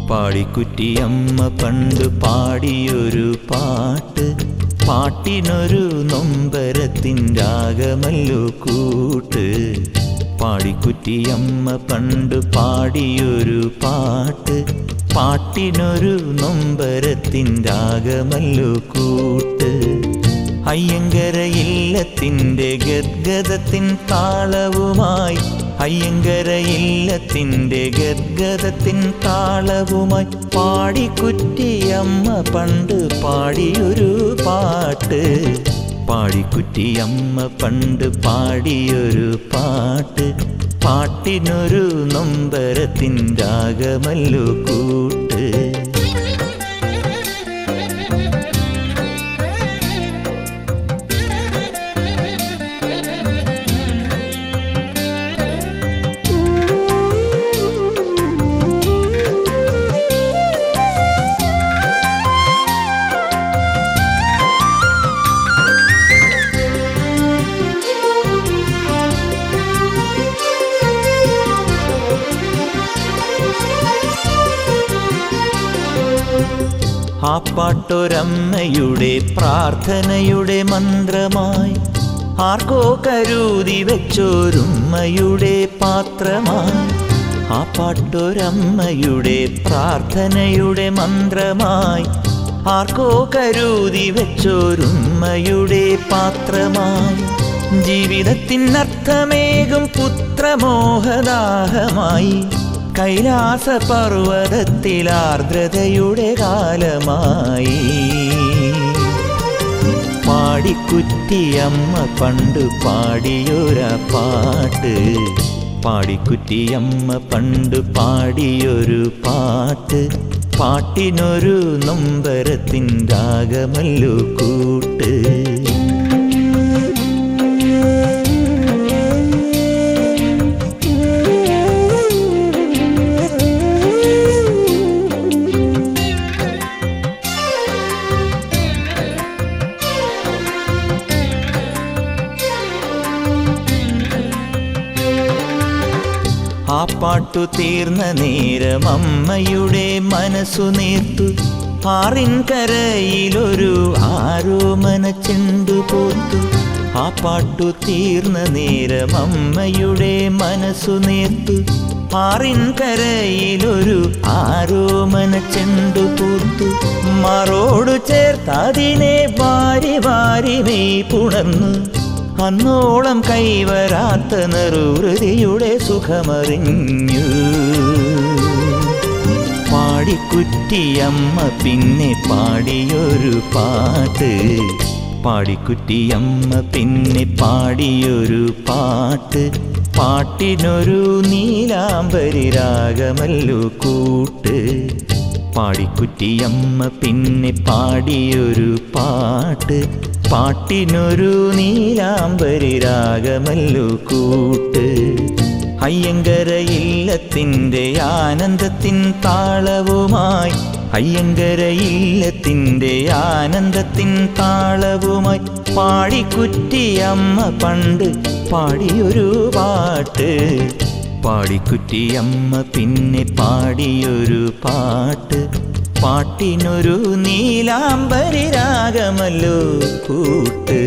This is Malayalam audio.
പാടിക്കുറ്റിയമ്മ പണ്ട് പാടിയൊരു പാട്ട്, പാട്ടിനൊരു നൊമ്പരത്തിൻ രാഗമല്ലോ കൂട്ട്. പാടിക്കുറ്റിയമ്മ പണ്ട് പാടിയൊരു പാട്ട്, പാട്ടിനൊരു നൊമ്പരത്തിൻ രാഗമല്ലോ കൂട്ട്. അയ്യങ്കര ഇല്ലത്തിൻ്റെ ഗദ്ഗദത്തിൻ താളവുമായി, അയ്യങ്കര ഇല്ലത്തിൻ്റെ ഗദ്ഗദത്തിൻ താളവുമായി പാടിക്കുറ്റിയമ്മ പണ്ട് പാടിയൊരു പാട്ട്. പാടിക്കുറ്റിയമ്മ പണ്ട് പാടിയൊരു പാട്ട്, പാട്ടിനൊരു നൊമ്പരത്തിൻ രാഗമല്ലോ കൂട്ട്. ആ പാട്ടൊരമ്മയുടെ പ്രാർത്ഥനയുടെ മന്ത്രമായി, ആർക്കോ കരുതി വെച്ചോരുമ്മയുടെ പാത്രമായി. ആ പാട്ടൊരമ്മയുടെ പ്രാർത്ഥനയുടെ മന്ത്രമായി, ആർക്കോ കരുതി വെച്ചോരുമ്മയുടെ പാത്രമായി. ജീവിതത്തിനർത്ഥമേകും പുത്രമോഹദാഹമായി, കൈലാസ പർവ്വതത്തിൽ ആർദ്രതയുടെ കാലമായി. പാടിക്കുറ്റിയമ്മ പണ്ട് പാടിയൊരു പാട്ട്, പാടിക്കുറ്റിയമ്മ പണ്ട് പാടിയൊരു പാട്ട്, പാട്ടിനൊരു നൊമ്പരത്തിൻ രാഗമല്ലോ കൂട്ട്. ആ പാട്ടു തീർന്ന നേരം അമ്മയുടെ മനസ്സു നേർത്തു, ആറിൻ കരയിലൊരു ആരോമന ചെണ്ടു പോർത്തു. ആ പാട്ടു തീർന്ന നേരം അമ്മയുടെ മനസ്സു നേർത്തു, ആറിൻ കരയിലൊരു ആരോമന ചെണ്ടു പോർത്തു. മാറോടു ചേർത്തതിനെ വാരി വാരി മെയ് പുണർന്നു, അന്നോളം കൈവരാത്ത നെറുഹൃതിയുടെ സുഖമറിഞ്ഞു. പാടിക്കുറ്റിയമ്മ പിന്നെ പാടിയൊരു പാട്ട്, പാടിക്കുറ്റിയമ്മ പിന്നെ പാടിയൊരു പാട്ട്, പാട്ടിനൊരു നീലാംബരി രാഗമല്ലോ കൂട്ട്. പാടിക്കുറ്റിയമ്മ പിന്നെ പാടിയൊരു പാട്ട്, പാട്ടിനൊരു നീലാംബരി രാഗമല്ലോ കൂട്ട്. അയ്യങ്കര ഇല്ലത്തിൻ്റെ ആനന്ദത്തിൻ താളവുമായി, അയ്യങ്കര ഇല്ലത്തിൻ്റെ ആനന്ദത്തിൻ താളവുമായി പാടിക്കുറ്റിയമ്മ പണ്ട് പാടിയൊരു പാട്ട്. പാടിക്കുറ്റിയമ്മ പിന്നെ പാടിയൊരു പാട്ട്, പാട്ടിനൊരു നീലാംബരി രാഗമല്ലോ കൂട്ട്.